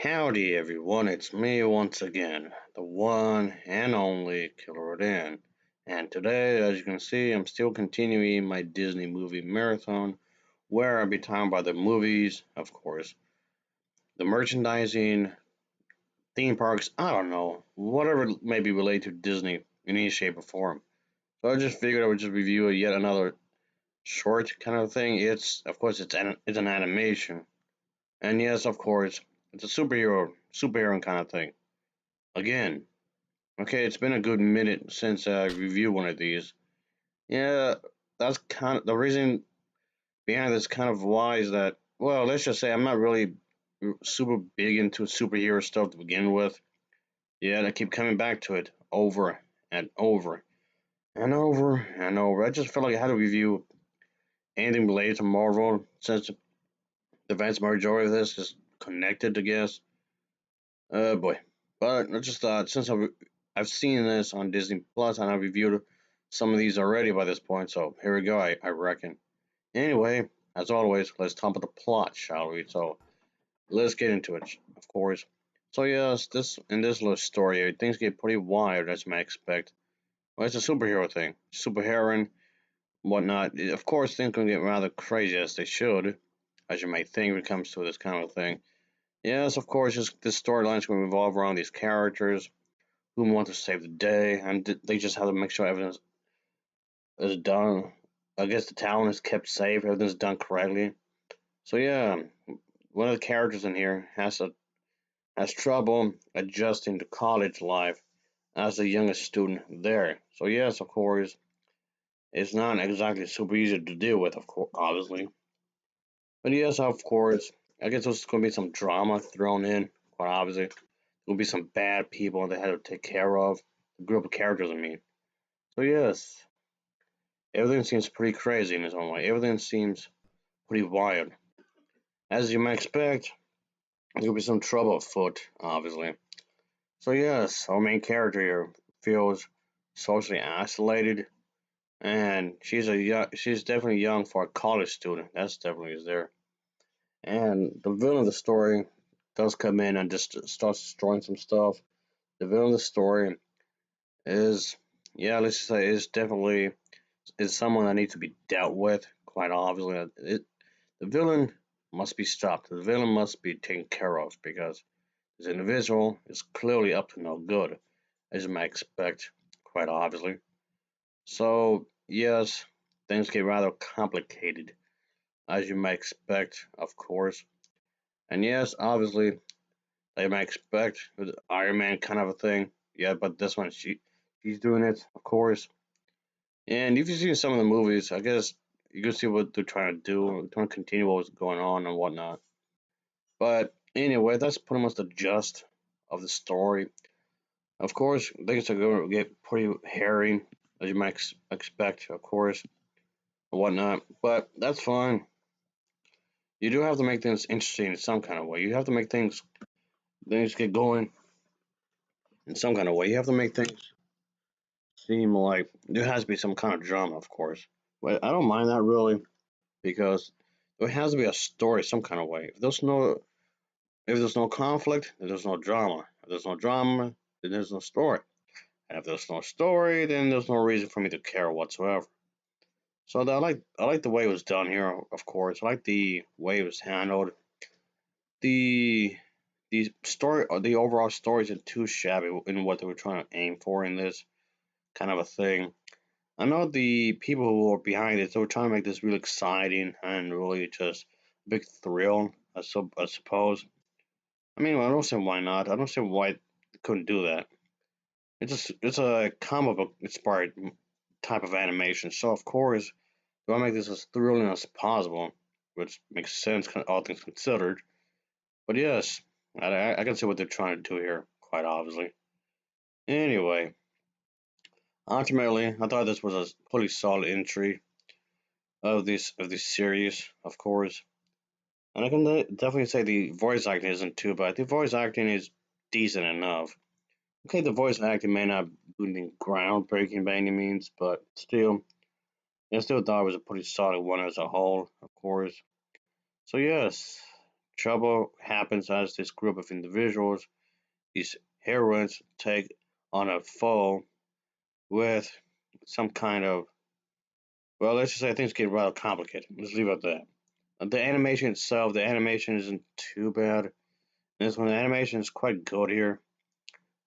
Howdy everyone, it's me once again, the one and only Killer Dan. And today, as you can see, I'm still continuing my Disney movie marathon, where I'll be talking about the movies, of course, the merchandising, theme parks, I don't know, whatever may be related to Disney in any shape or form. So I just figured I would just review yet another short kind of thing. Of course, it's an animation, and yes, of course, it's a superhero kind of thing. Again, okay, it's been a good minute since I reviewed one of these. Yeah, that's kind of the reason behind this kind of why is that, well, let's just say I'm not really super big into superhero stuff to begin with. Yet I keep coming back to it over and over and over and over. I just felt like I had to review anything related to Marvel since the vast majority of this is connected, I guess. Boy. But I just thought since I've seen this on Disney Plus and I've reviewed some of these already by this point, so here we go, I reckon. Anyway, as always, let's talk about the plot, shall we? So let's get into it, of course. So yes, this in this little story, things get pretty wild as you might expect. Well, it's a superhero thing, superheroine, whatnot. Of course, things can get rather crazy as they should, as you might think when it comes to this kind of thing. Yes, of course, this storyline is going to revolve around these characters who want to save the day, and they just have to make sure everything is done. I guess the town is kept safe, everything's done correctly. So yeah, one of the characters in here has trouble adjusting to college life as the youngest student there. So yes, of course, it's not exactly super easy to deal with, of course, obviously. But yes, of course, I guess there's going to be some drama thrown in, quite obviously. There'll be some bad people they had to take care of. A group of characters, I mean. So yes, everything seems pretty crazy in its own way. Everything seems pretty wild. As you might expect, there'll be some trouble afoot, obviously. So yes, our main character here feels socially isolated, and she's definitely young for a college student. That's definitely is there. And the villain of the story does come in and just starts destroying some stuff. The villain of the story is, yeah, let's just say, is someone that needs to be dealt with. Quite obviously, the villain must be stopped. The villain must be taken care of because this individual is clearly up to no good, as you might expect. Quite obviously. So yes, things get rather complicated, as you might expect, of course. And yes, obviously, they might expect with Iron Man kind of a thing. Yeah, but this one she's doing it, of course. And if you've seen some of the movies, I guess you can see what they're trying to do, trying to continue what's going on and whatnot. But anyway, that's pretty much the gist of the story. Of course, things are going to get pretty hairy, as you might expect, of course, and whatnot. But that's fine. You do have to make things interesting in some kind of way. You have to make things get going in some kind of way. You have to make things seem like there has to be some kind of drama, of course. But I don't mind that really because there has to be a story some kind of way. If there's no conflict, then there's no drama. If there's no drama, then there's no story. And if there's no story, then there's no reason for me to care whatsoever. So I like the way it was done here, of course. I like the way it was handled. The the overall story isn't too shabby in what they were trying to aim for in this kind of a thing. I know the people who are behind it, they were trying to make this really exciting and really just a big thrill, I suppose. I mean, I don't see why not. I don't see why they couldn't do that. It's a comic book inspired type of animation, so of course, they want to make this as thrilling as possible, which makes sense, all things considered. But yes, I can see what they're trying to do here, quite obviously. Anyway, ultimately, I thought this was a pretty solid entry of this series, of course. And I can definitely say the voice acting isn't too bad. The voice acting is decent enough. Okay, the voice acting may not be anything groundbreaking by any means, but still, I still thought it was a pretty solid one as a whole, of course. So yes, trouble happens as this group of individuals, these heroines, take on a foe with some kind of, well, let's just say things get rather complicated. Let's leave it at that. The animation itself, the animation isn't too bad. This one, the animation is quite good here.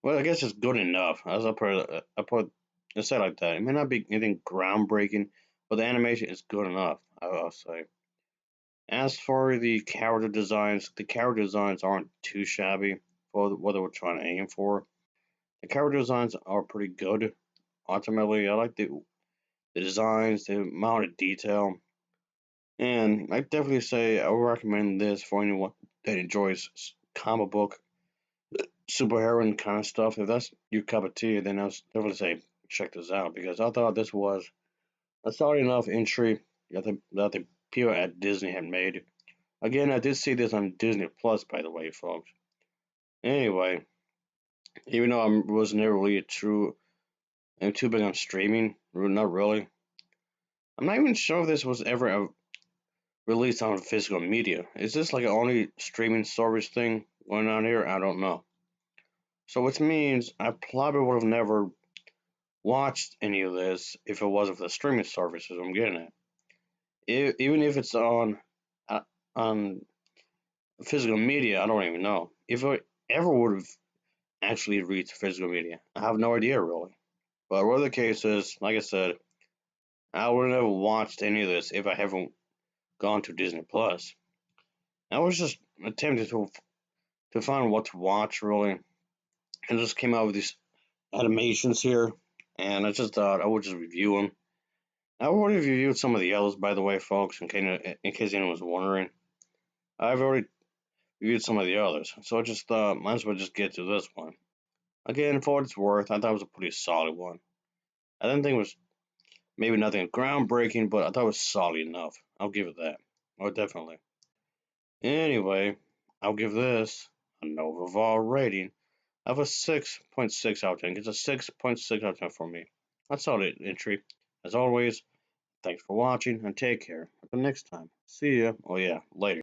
Well, I guess it's good enough. As let's say it like that. It may not be anything groundbreaking, but the animation is good enough, I'll say. As for the character designs aren't too shabby for what they were trying to aim for. The character designs are pretty good. Ultimately, I like the designs, the amount of detail, and I definitely say I would recommend this for anyone that enjoys comic book superhero kind of stuff. If that's your cup of tea, then I would definitely say check this out because I thought this was a solid enough entry that the people at Disney had made. Again, I did see this on Disney Plus, by the way, folks. Anyway, even though I was never really I'm too big on streaming, not really. I'm not even sure if this was ever released on physical media. Is this like an only streaming service thing going on here? I don't know. So which means I probably would have never watched any of this if it wasn't for the streaming services I'm getting at. Even if it's uh, on physical media, I don't even know if I ever would have actually reached physical media. I have no idea really. But whatever the case is, like I said, I would have never watched any of this if I haven't gone to Disney Plus. I was just attempting to find what to watch really, and just came out with these animations here, and I just thought I would just review them. I already reviewed some of the others, by the way, folks, in case anyone was wondering. I've already reviewed some of the others, so I just thought might as well just get to this one. Again, for what it's worth, I thought it was a pretty solid one. I didn't think it was maybe nothing groundbreaking, but I thought it was solid enough. I'll give it that. Oh, definitely. Anyway, I'll give this a Nova rating of a 6.6 out of 10. It's a 6.6 out of 10 for me. That's all the entry. As always, thanks for watching and take care. Until next time. See ya. Oh yeah, later.